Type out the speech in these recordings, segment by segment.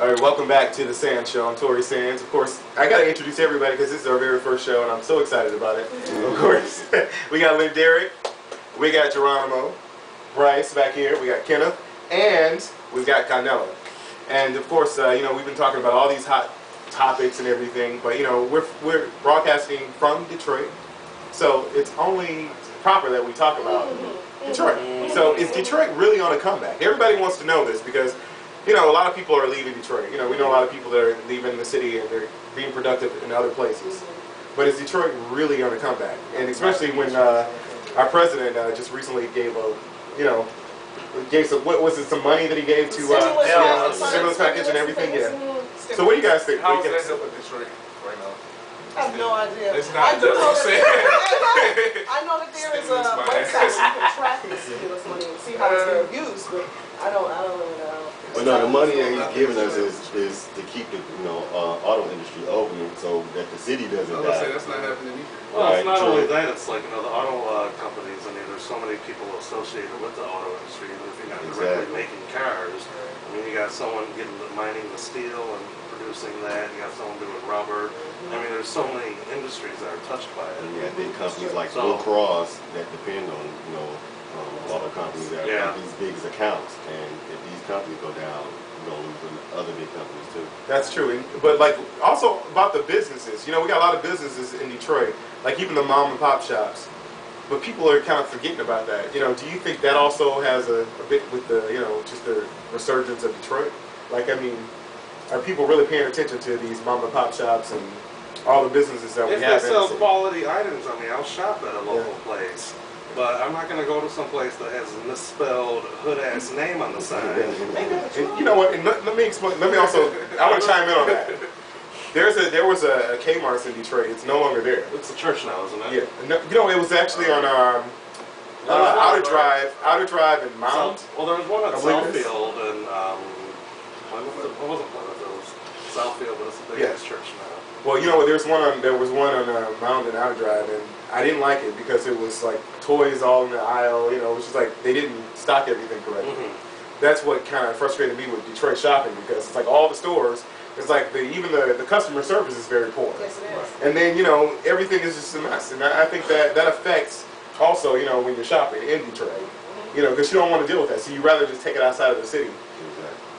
All right, welcome back to the Sanz Show. I'm Torre Sanz. Of course, I got to introduce everybody because this is our very first show, and I'm so excited about it. Of course, we got Lynn Derrick, we got Geronimo, Bryce back here, we got Kenneth, and we've got Carnella. And of course, you know, we've been talking about all these hot topics and everything, but you know, we're broadcasting from Detroit, so it's only proper that we talk about Detroit. So is Detroit really on a comeback? Everybody wants to know this because, you know, a lot of people are leaving Detroit. You know, we know a lot of people that are leaving the city and they're being productive in other places. But is Detroit really on a comeback? And especially when our president just recently gave a, you know, gave some, what was it, some money that he gave to stimulus package and everything? Yeah. So what do you guys think? How is that helping Detroit right now? I have no idea. It's not. I know that there is a website where you can track the stimulus money and see how it's being used, but I don't really know. Well, no, the money that he's giving us is to keep the auto industry open so that the city doesn't die. Say that's not happening either. Well, it's not only that, it's like, you know, the auto companies, I mean, there's so many people associated with the auto industry, even if you're not directly making cars. I mean, you got someone mining the steel and producing that, you got someone doing rubber. I mean, there's so many industries that are touched by it. And you got big companies like Blue Cross that depend on, you know, auto companies that have these big accounts, and if these companies go down, you're going to lose other big companies too. That's true, but like also about the businesses, you know, we got a lot of businesses in Detroit, like even the mom and pop shops, but people are kind of forgetting about that. You know, do you think that also has a bit with the, you know, just the resurgence of Detroit? Like, I mean, are people really paying attention to these mom and pop shops and all the businesses that we have? If they sell quality items, I mean, I'll shop at a local place. But I'm not going to go to some place that has a misspelled hood-ass name on the side. And you know what? And let me explain. Let me also. I want to chime in on that. There was a Kmart's in Detroit. It's no longer there. It's a church now, isn't it? Yeah. No, you know, it was actually on Outer Drive and Mount. Well, there was one at Southfield and what was it? It was Southfield, but it's the biggest church now. Well, you know, there was one on Mount and Outer Drive, and I didn't like it because it was like toys all in the aisle. You know, it was just like they didn't stock everything correctly. That's what kind of frustrated me with Detroit shopping, because it's like all the stores. It's like even the customer service is very poor. Yes, it is. And then, you know, everything is just a mess. And I think that affects also, you know, when you're shopping in Detroit. You know, because you don't want to deal with that, so you rather just take it outside of the city.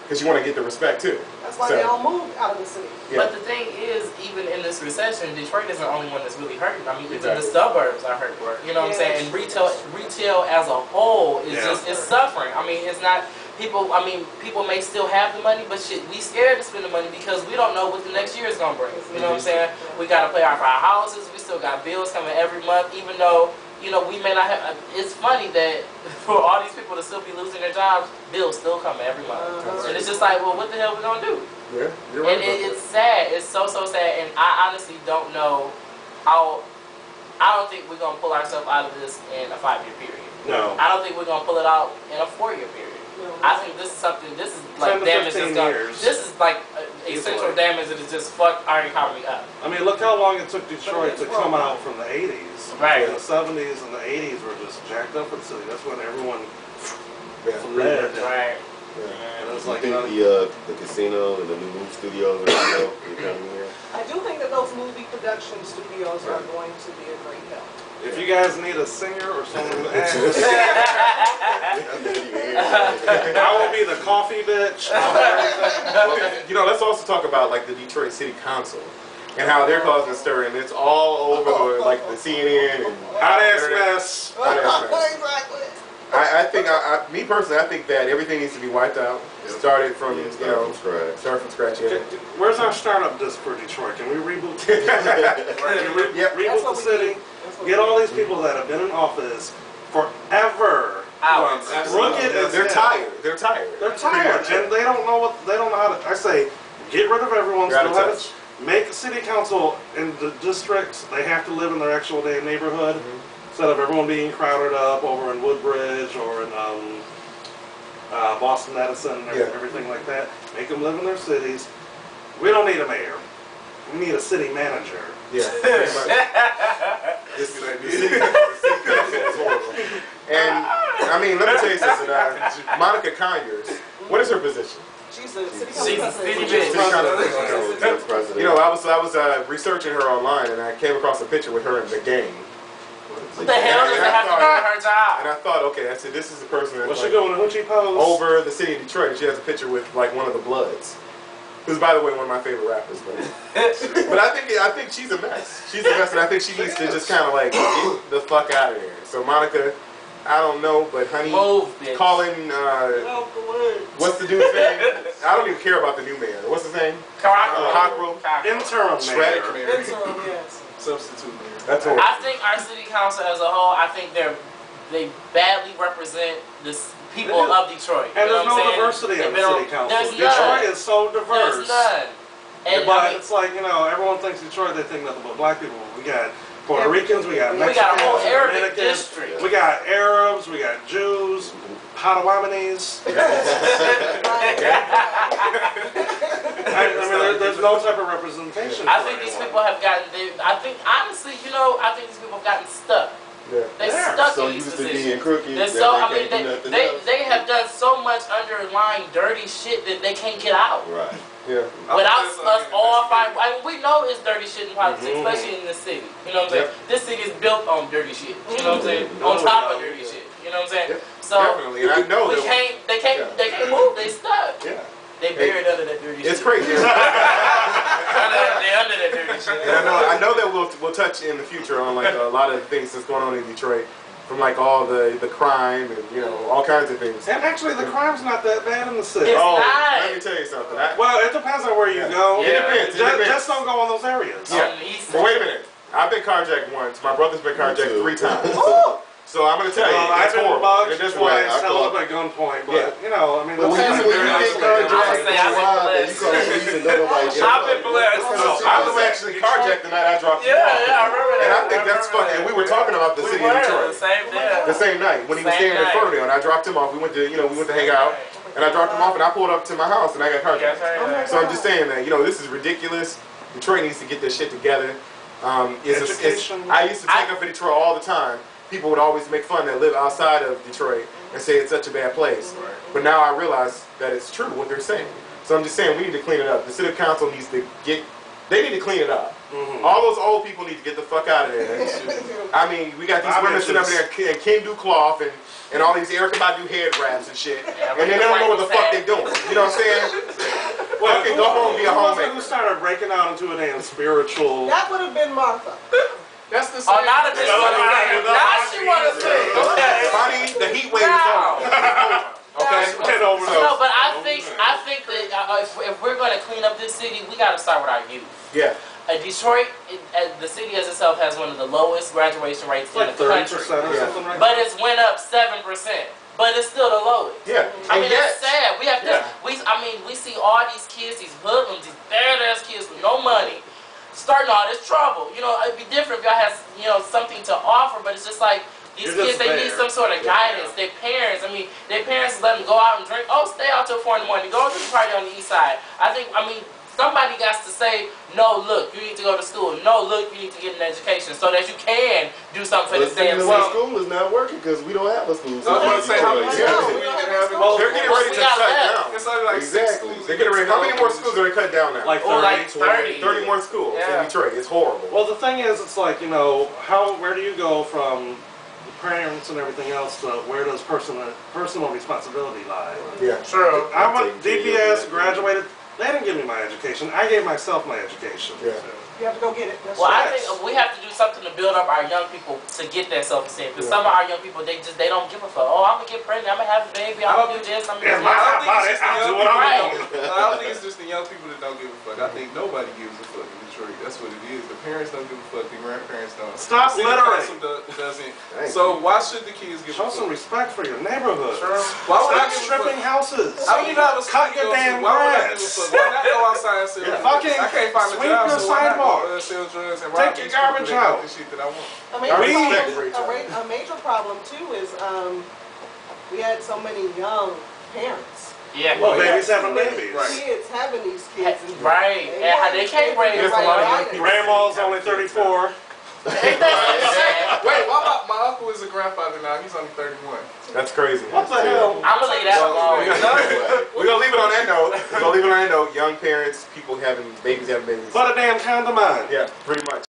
Because you want to get the respect too. That's why they all moved out of the city. Yeah. But the thing is, even in this recession, Detroit isn't the only one that's really hurting. I mean, even the suburbs are hurting. You know what I'm saying? And retail as a whole is it's suffering. I mean, it's not people. I mean, people may still have the money, but shit, we scared to spend the money because we don't know what the next year is gonna bring. You know what I'm saying? We gotta pay off our houses. We still got bills coming every month, even though, you know, we may not have. It's funny that for all these people to still be losing their jobs, bills still come every month, and it's just like, well, what the hell we gonna do? Yeah, you're right. And it's sad. It's so sad, and I honestly don't know how. I don't think we're gonna pull ourselves out of this in a 5-year period. No. I don't think we're gonna pull it out in a 4-year period. I think this is something. This is like damage that's gonna. This is like essential damage that has just fucked our economy up. I mean, look how long it took Detroit to come out from the 80s. Right. The 70s and the 80s were just jacked up for the city. That's when everyone fled. Right. And it was like the casino and the new movie studios are coming here. I do think that those movie production studios are going to be a great help. If you guys need a singer or someone to ask, I will be the coffee bitch. Well, you know, let's also talk about like the Detroit City Council and how they're causing a stir, and it's all over the, like the CNN and hot ass mess. Exactly. I think, me personally, I think that everything needs to be wiped out. Started from, start from scratch. Yeah. Where's our startup disc for Detroit? Can we reboot? Reboot the city. Get all these people that have been in office forever. They're tired. They're tired. They're tired, and they don't know how to. I say, get rid of everyone. Make the city council in the districts. They have to live in their actual neighborhood. Instead of everyone being crowded up over in Woodbridge or in Boston Edison and everything like that. Make them live in their cities. We don't need a mayor. We need a city manager. Yeah. The city council is horrible. And I mean, let me tell you something. Monica Conyers, what is her position? She's the city council She's a president. city President. You know, I was researching her online, and I came across a picture with her in the game. What the hell does that have to do with her job? And I thought, okay, I said, this is the person that's What's she doing, a hoochie pose? over the city of Detroit. She has a picture with like one of the Bloods, who's by the way one of my favorite rappers. But I think she's a mess. She's a mess, and I think she needs to just kind of like get the fuck out of here. So Monica, I don't know, but honey, calling what's the dude's name? I don't even care about the new mayor. What's his name? Cockrell. Interim mayor. Interim, yes. Substitute mayor. That's all. I think our city council as a whole, I think they badly represent the people of Detroit. And you know there's no diversity in the city council. Detroit is so diverse. There's none. And but I mean, it's like, you know, everyone thinks Detroit, they think nothing but black people. We got Puerto Ricans, we got Mexicans, we got a whole Arabic Dominicans, district. we got Arabs, we got Jews, Potawatomis. I mean, there's no type of representation. I think these people have gotten. I think honestly, you know, I think these people have gotten stuck. Yeah. They stuck So in these used to positions. being crooked. They're so, I mean, they have done so much underlying dirty shit that they can't get out. Right. Yeah. Without us all fighting, I mean, we know it's dirty shit in politics, especially in the city. You know what I'm saying? This city is built on dirty shit. You know what I'm saying? On top of dirty shit. You know what I'm saying? So definitely, and I know they can't move. They stuck. Yeah. They buried under that dirty shit. It's crazy. They under that dirty shit. And I know that we'll touch in the future on like a lot of things that's going on in Detroit, from like all the crime and you know all kinds of things. And actually, the crime's not that bad in the city. It's not. Let me tell you something. Well, it depends on where you go. It depends. Just don't go in those areas. Yeah. On the east But wait a minute. I've been carjacked once. My brother's been carjacked 3 times. So I'm gonna tell you, I've it's been horrible. mugged It is twice, horrible. held up at gunpoint, but you know, I mean, But when you get carjacked and I've been robbed and you blessed. call the police and nobody gets I've been blessed. I was actually carjacked the night I dropped him off. Yeah, I remember that. And I think that's fucking. We were talking about the city of Detroit. The The same night when he was staying in Ferndale, and I dropped him off. We went to hang out, and I dropped him off, and I pulled up to my house, and I got carjacked. So I'm just saying that this is ridiculous. Detroit needs to get this shit together. I used to take up for Detroit all the time. People would always make fun that live outside of Detroit and say it's such a bad place. But now I realize that it's true what they're saying. So I'm just saying we need to clean it up. The city council needs to they need to clean it up. All those old people need to get the fuck out of there. I mean, we got these women sitting up there and Kendu cloth and all these Erykah Badu head wraps and shit. And they don't know what the fuck they're doing. You know what I'm saying? Well, okay, go home and be a homemaker. Who started breaking out into a damn spiritual? That would have been Martha. That's the Oh, same. not a bitch. Now she want to sing. Okay. Honey, the heat wave is over. Okay? No, but I think that if we're going to clean up this city, we got to start with our youth. Yeah. Detroit, the city as itself has one of the lowest graduation rates in the country. 30% or something like that. But it's went up 7%. But it's still the lowest. Yeah. I mean, it's sad. We have to. We see all these kids, these hoodlums, these badass kids with no money, starting all this trouble. You know, it'd be different if y'all had something to offer. But it's just like these kids, they need some sort of guidance. Their parents, their parents let them go out and drink. Oh, stay out till 4 in the morning. Go to the party on the east side. Somebody got to say, no, look, you need to go to school. No, look, you need to get an education so that you can do something for this damn city. School is not working because we don't have a school. I was going to say, how many schools do we have? They're getting ready to cut down. It's only like 6 schools. They're getting ready. How many more schools are they cut down now? Like 30. 30 more schools in Detroit. It's horrible. Well, the thing is, it's like, where do you go from the parents and everything else to where does personal responsibility lie? Yeah. True. I went DPS, graduated. They didn't give me my education. I gave myself my education. Yeah. You have to go get it. Well, I think we have to do something to build up our young people to get that self-esteem. Because some of our young people, they don't give a fuck. Oh, I'm going to get pregnant. I'm going to have a baby. I'm going to do this. I'm going to do that. I don't think it's just the young people that don't give a fuck. I think nobody gives a fuck in Detroit. That's what it is. The parents don't give a fuck. The grandparents don't. Stop littering. Doesn't. So why should the kids give a fuck? Show some respect for your neighborhood. Sure. Why would I Stop give a stripping fuck? houses. I mean, have a cut your damn Why would I give a grass. fuck? Why not go outside and sell drugs? Fucking I can't find a sweep job, your so why not sidewalk. go sell drugs and Take rob your these garbage people that out. got the shit that I want? A major problem too is we had so many young parents. Yeah. Well, babies having babies. Kids having these kids. Right. And they can't raise There's a lot of young people. Grandma's only 34. Wait, why my uncle is a grandfather now. He's only 31. That's crazy. What the hell? I'm gonna leave that alone. We're gonna leave it on that note. We're gonna leave it on that note. Young parents, people having babies. But a damn kind of mind. Yeah, pretty much.